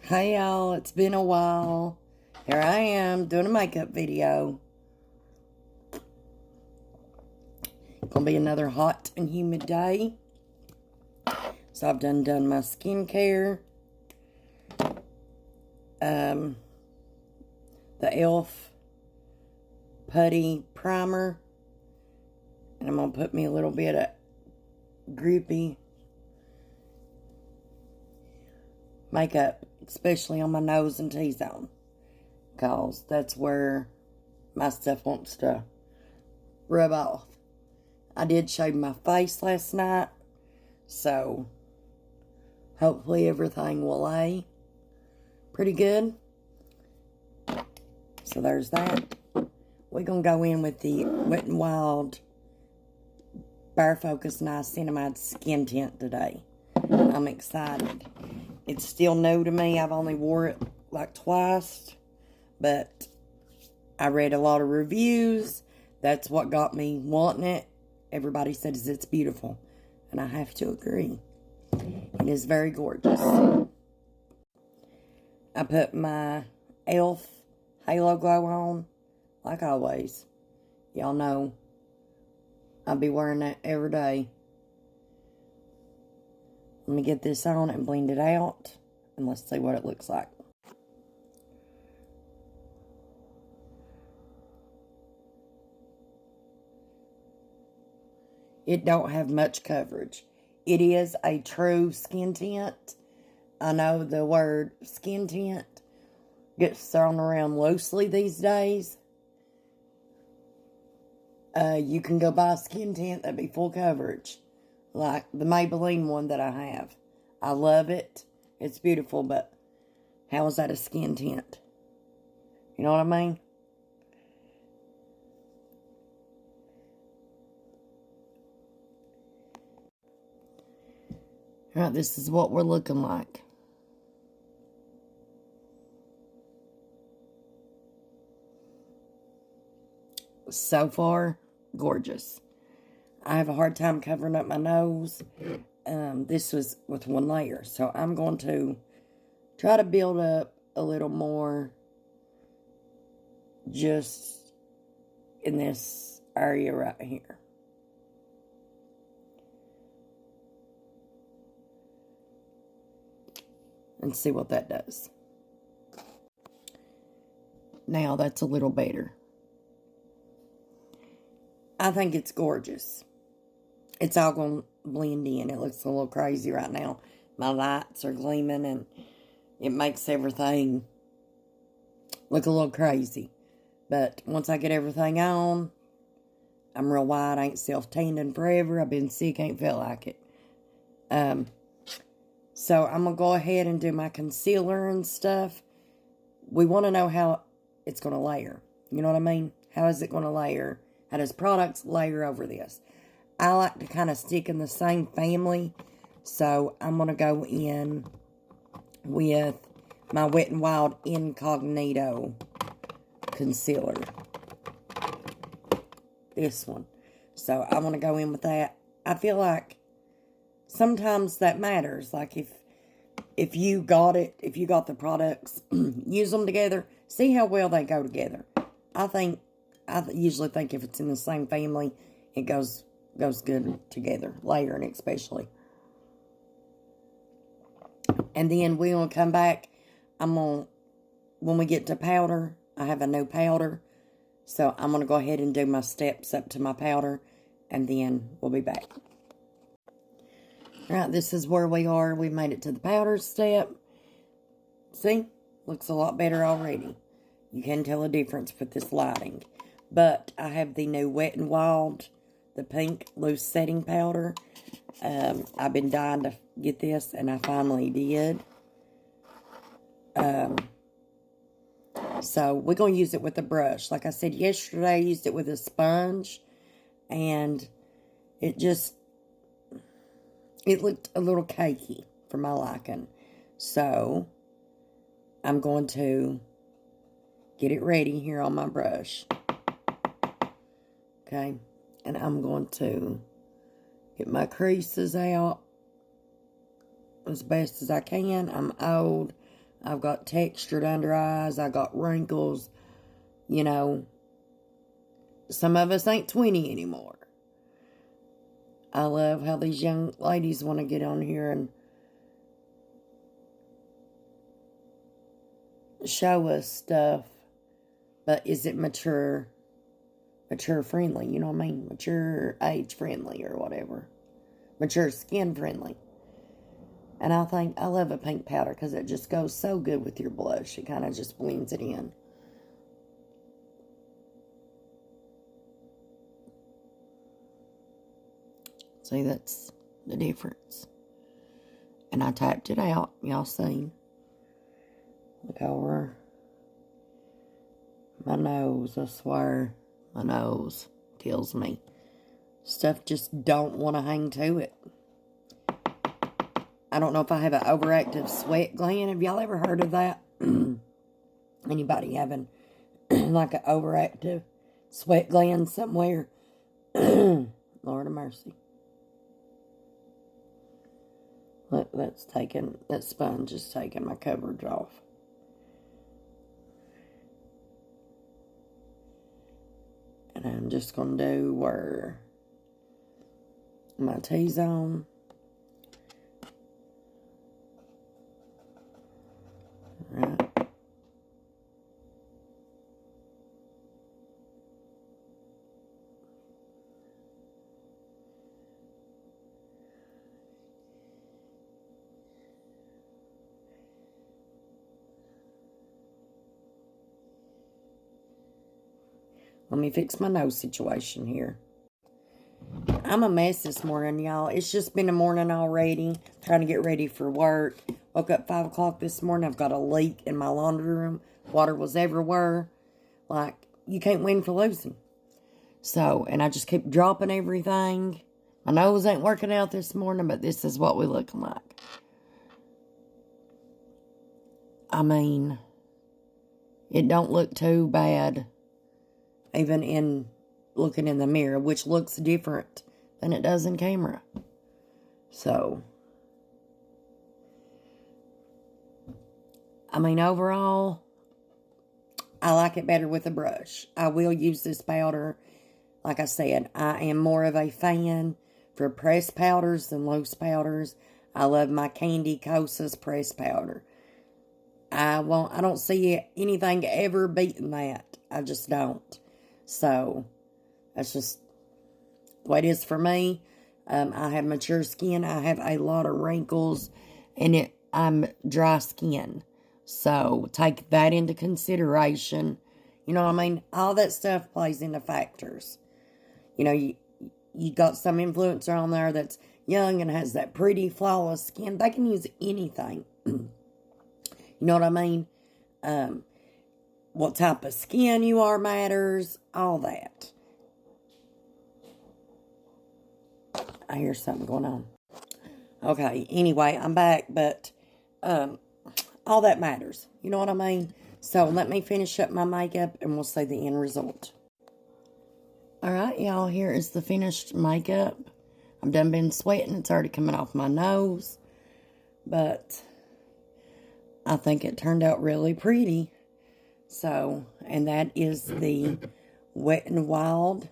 Hey y'all, it's been a while. Here I am doing a makeup video. Gonna be another hot and humid day. So I've done my skincare. The e.l.f. Putty Primer. And I'm gonna put me a little bit of grippy makeup, especially on my nose and T-zone, because that's where my stuff wants to rub off. I did shave my face last night, so hopefully everything will lay pretty good. So there's that. We're going to go in with the Wet n Wild Bare Focus Niacinamide Skin Tint today. I'm excited. It's still new to me. I've only wore it like twice, but I read a lot of reviews. That's what got me wanting it. Everybody says it's beautiful, and I have to agree. It is very gorgeous. I put my e.l.f. Halo Glow on, like always. Y'all know I'll be wearing that every day. Let me get this on and blend it out, and let's see what it looks like. It don't have much coverage. It is a true skin tint. I know the word skin tint gets thrown around loosely these days. You can go buy a skin tint that'd be full coverage, like the Maybelline one that I have. I love it. It's beautiful, but how is that a skin tint? You know what I mean? Alright, this is what we're looking like. So far, gorgeous. I have a hard time covering up my nose. This was with one layer, so I'm going to try to build up a little more just in this area right here. And see what that does. Now that's a little better. I think it's gorgeous. It's all going to blend in. It looks a little crazy right now. My lights are gleaming and it makes everything look a little crazy. But once I get everything on, I'm real white. I ain't self-tanning forever. I've been sick. Ain't felt like it. So I'm going to go ahead and do my concealer and stuff. We want to know how it's going to layer. You know what I mean? How is it going to layer? How does products layer over this? I like to kind of stick in the same family. So I'm going to go in with my Wet n Wild Incognito concealer. This one. So I'm going to go in with that. I feel like sometimes that matters. Like if you got the products, use them together, see how well they go together. I usually think if it's in the same family, it goes good together, layering especially. And then we're going to come back. When we get to powder, I have a new powder. So I'm going to go ahead and do my steps up to my powder, and then we'll be back. Alright, this is where we are. We made it to the powder step. See? Looks a lot better already. You can tell a difference with this lighting. But I have the new Wet n Wild, the pink loose setting powder. I've been dying to get this, and I finally did. So we're going to use it with a brush. Like I said yesterday, I used it with a sponge, and it looked a little cakey for my liking. So I'm going to get it ready here on my brush. Okay. And I'm going to get my creases out as best as I can. I'm old. I've got textured under eyes. I got wrinkles. You know, some of us ain't 20 anymore. I love how these young ladies want to get on here and show us stuff. But is it mature friendly? You know what I mean? Mature age friendly or whatever. Mature skin friendly. And I love a pink powder because it just goes so good with your blush. It kind of just blends it in. See, that's the difference. And I typed it out. Y'all seen. Look over my nose. I swear, my nose kills me. Stuff just don't want to hang to it. I don't know if I have an overactive sweat gland. Have y'all ever heard of that? Anybody having like an overactive sweat gland somewhere? Lord of mercy. Look, that sponge is taking my coverage off. And I'm just going to do where my T-zone. Right. Let me fix my nose situation here. I'm a mess this morning, y'all. It's just been a morning already. Trying to get ready for work. Woke up 5 o'clock this morning. I've got a leak in my laundry room. Water was everywhere. Like, you can't win for losing. So, and I just keep dropping everything. My nose ain't working out this morning, but this is what we look like. I mean, it don't look too bad. Even in looking in the mirror, which looks different than it does in camera. So, I mean, overall, I like it better with a brush. I will use this powder. Like I said, I am more of a fan for pressed powders than loose powders. I love my Candy Kosas pressed powder. I don't see anything ever beating that. I just don't. So, that's just the way it is for me. I have mature skin. I have a lot of wrinkles. And I'm dry skin. So, take that into consideration. You know what I mean? All that stuff plays into factors. You know, you got some influencer on there that's young and has that pretty, flawless skin. They can use anything. You know what I mean? What type of skin you are matters. All that. I hear something going on. Okay, anyway, I'm back, but all that matters. You know what I mean? So, let me finish up my makeup, and we'll see the end result. Alright, y'all, here is the finished makeup. I've done been sweating. It's already coming off my nose. But I think it turned out really pretty. So, and that is the Wet n Wild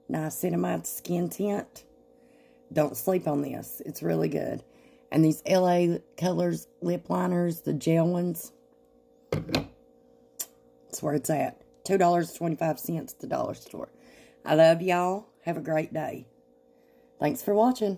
Niacinamide Skin Tint. Don't sleep on this. It's really good. And these LA Colors lip liners, the gel ones. That's where it's at. $2.25 at the dollar store. I love y'all. Have a great day. Thanks for watching.